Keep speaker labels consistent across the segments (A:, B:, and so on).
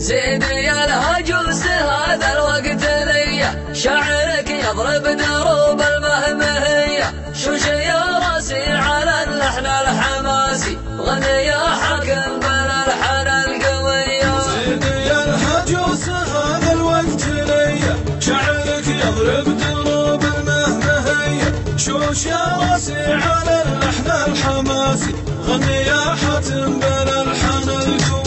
A: سيدي الهجوس هذا الوقت ليا، شعرك يضرب دروب المهمهية، شوش يا راسي على اللحن الحماسي، غني يا حاكم بالالحان القوية.
B: سيدي الهجوس هذا الوقت ليا، شعرك يضرب دروب المهمهية، شوش يا راسي على اللحن الحماسي، غني يا حاتم بالالحان القوية.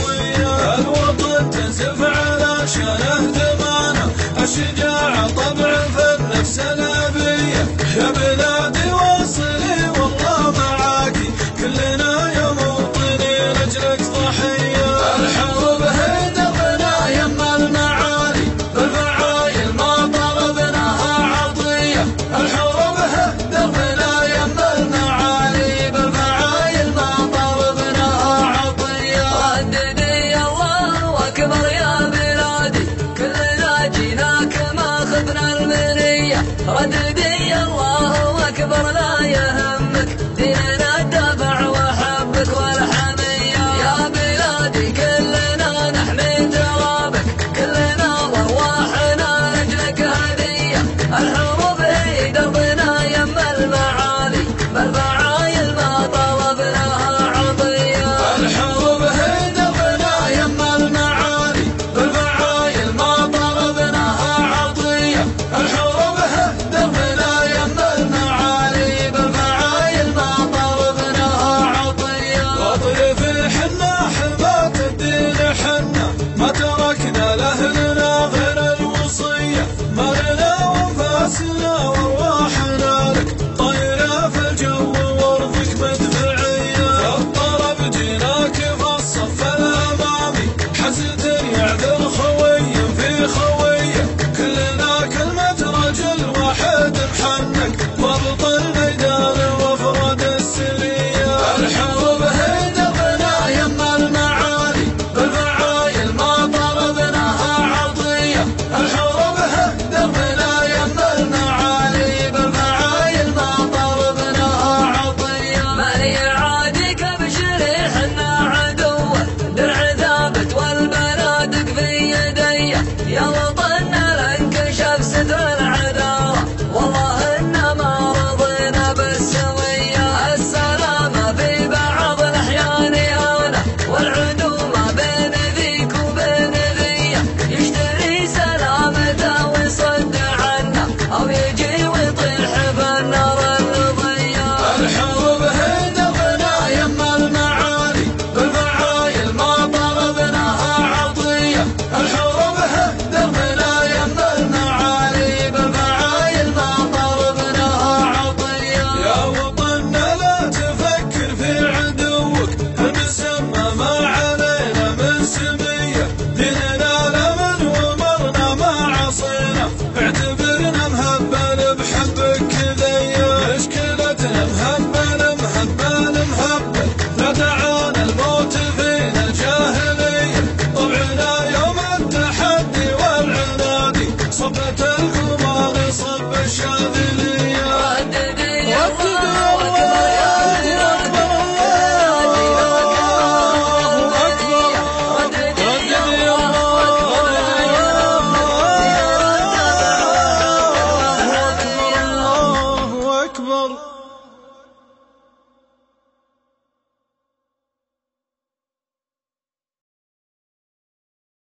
B: الوطن تنزف على شانه دمانه، الشجاعة طبع في النفس الأبية، يا بلادي واصلي والله معاكي، كلنا يا موطني لأجلك ضحية.
A: الحروب هي دربنا يما المعالي، بالفعايل ما طلبناها عطية. الحروب هي دربنا يما المعالي، بالفعايل ما طلبناها عطية. رددي الله أكبر يا بلادي، كلنا جيناك ما خذنا المنية. رددي الله أكبر لا يهمك، ديننا الدافع وحبك والحمية. يا بلادي كلنا نحمي ترابك، كلنا وارواحنا لأجلك هدية. الحروب هي دربنا يما المعالي، بالفعايل ما طلبناها عطية.
B: الحروب هي دربنا يما المعالي، بالفعايل ما طلبناها عطية.
A: الحروب هي دربنا يما المعالي، بالفعايل ما طلبناها عطية.
B: واطيف الحنة